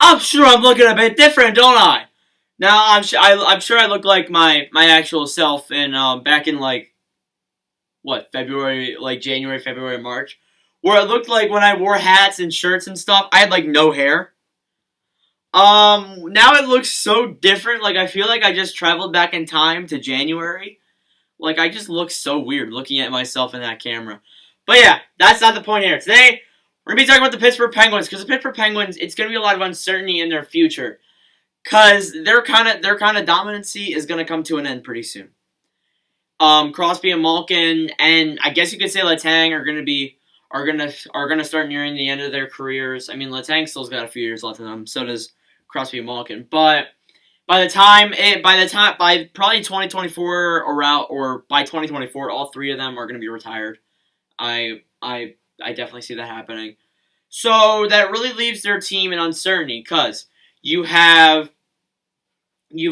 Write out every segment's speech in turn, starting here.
I'm sure I'm looking a bit different, don't I? Now I'm sure I look like my actual self in back in like what February, like January, February, March, where it looked like when I wore hats and shirts and stuff, I had like no hair. Now it looks so different. Like I feel like I just traveled back in time to January. Like I just look so weird looking at myself in that camera. But yeah, that's not the point here. Today we're gonna be talking about the Pittsburgh Penguins because the Pittsburgh Penguins, it's gonna be a lot of uncertainty in their future because their kind of dominancy is gonna come to an end pretty soon. Crosby and Malkin, and I guess you could say Letang are gonna start nearing the end of their careers. I mean, Letang still's got a few years left in them. So does Crosby and Malkin. But by probably 2024 or by 2024, all three of them are gonna be retired. I definitely see that happening. So that really leaves their team in uncertainty because you have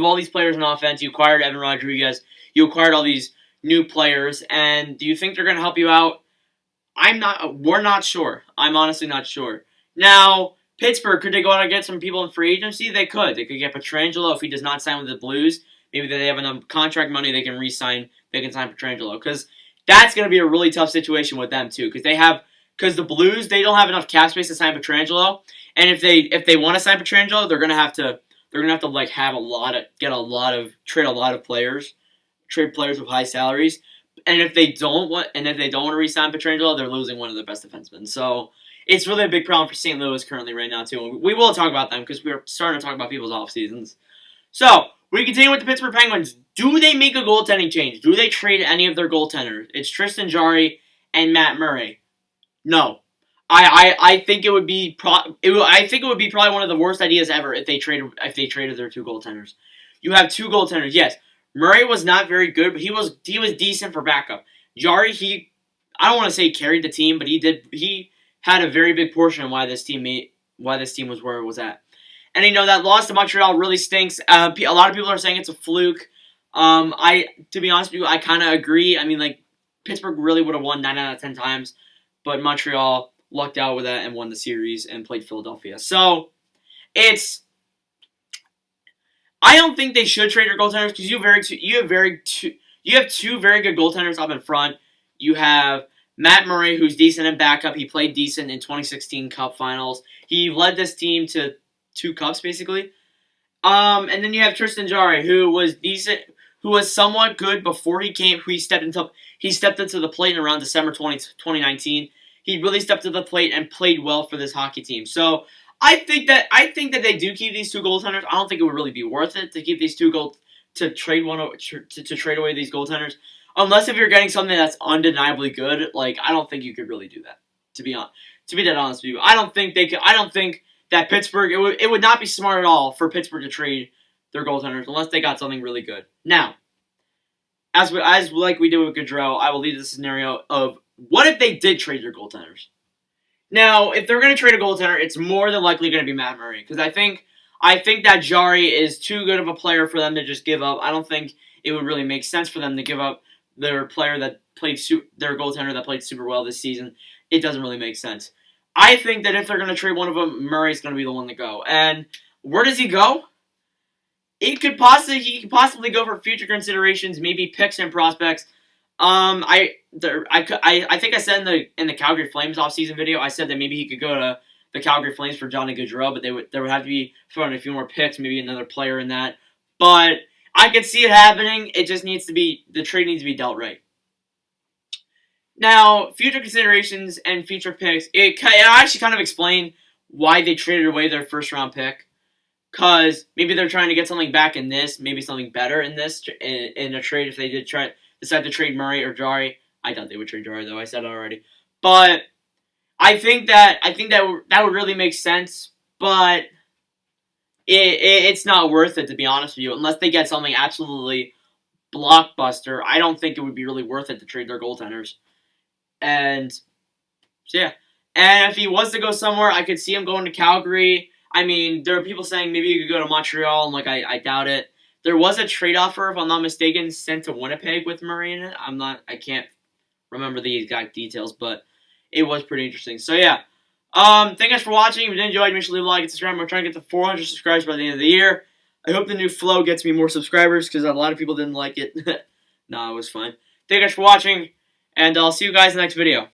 all these players in offense. You acquired Evan Rodriguez. You acquired all these new players, and do you think they're going to help you out? We're not sure. I'm honestly not sure. Now, Pittsburgh, could they go out and get some people in free agency? They could. They could get Pietrangelo if he does not sign with the Blues. Maybe they have enough contract money they can re-sign. They can sign Pietrangelo because that's going to be a really tough situation with them too. Because the Blues, they don't have enough cap space to sign Pietrangelo, and if they want to sign Pietrangelo, they're going to have to like trade a lot of players. Trade players with high salaries, and if they don't want to re-sign Pietrangelo, they're losing one of their best defensemen. So it's really a big problem for St. Louis currently right now too. We will talk about them because we're starting to talk about people's off seasons. So we continue with the Pittsburgh Penguins. Do they make a goaltending change? Do they trade any of their goaltenders? It's Tristan Jarry and Matt Murray. No, I think it would be probably one of the worst ideas ever if they traded their two goaltenders. You have two goaltenders, yes. Murray was not very good, but he was decent for backup. Jarry, I don't want to say carried the team, but he had a very big portion of why this team was where it was at. And that loss to Montreal really stinks. A lot of people are saying it's a fluke. To be honest with you, I kind of agree. I mean, like Pittsburgh really would have won 9 out of 10 times, but Montreal lucked out with that and won the series and played Philadelphia. So I don't think they should trade their goaltenders because you have two very good goaltenders up in front. You have Matt Murray, who's decent in backup. He played decent in 2016 Cup Finals. He led this team to 2 cups basically. And then you have Tristan Jarry, who was decent, who was somewhat good before he came. He stepped into the plate in around December 2019. He really stepped to the plate and played well for this hockey team. So I think that they do keep these two goaltenders. I don't think it would really be worth it to keep these two to trade away these goaltenders, unless if you're getting something that's undeniably good. Like I don't think you could really do that. To be that honest with you, I don't think they could. I don't think that Pittsburgh. It would not be smart at all for Pittsburgh to trade their goaltenders unless they got something really good. Now, as like we did with Gaudreau, I will leave the scenario of what if they did trade their goaltenders. Now, if they're going to trade a goaltender, it's more than likely going to be Matt Murray because I think that Jarry is too good of a player for them to just give up. I don't think it would really make sense for them to give up their goaltender that played super well this season. It doesn't really make sense. I think that if they're going to trade one of them, Murray's going to be the one to go. And where does he go? He could possibly go for future considerations, maybe picks and prospects. I think I said in the Calgary Flames offseason video, I said that maybe he could go to the Calgary Flames for Johnny Gaudreau, but there would have to be throwing a few more picks, maybe another player in that. But I could see it happening. It just the trade needs to be dealt right. Now, future considerations and future picks, it actually kind of explain why they traded away their first round pick. Because maybe they're trying to get something back in this, maybe something better in this in a trade if they did decide to trade Murray or Jarry. I doubt they would trade Jarry though. I said it already. But I think that would really make sense. But it's not worth it, to be honest with you, unless they get something absolutely blockbuster. I don't think it would be really worth it to trade their goaltenders. And so yeah. And if he was to go somewhere, I could see him going to Calgary. I mean, there are people saying maybe you could go to Montreal, and I doubt it. There was a trade offer, if I'm not mistaken, sent to Winnipeg with Murray in it. I can't remember the exact details, but it was pretty interesting. So yeah, Thank you guys for watching. If you did enjoy, make sure to leave a like and subscribe. We're trying to get to 400 subscribers by the end of the year. I hope the new flow gets me more subscribers because a lot of people didn't like it. Nah, it was fun. Thank you guys for watching, and I'll see you guys in the next video.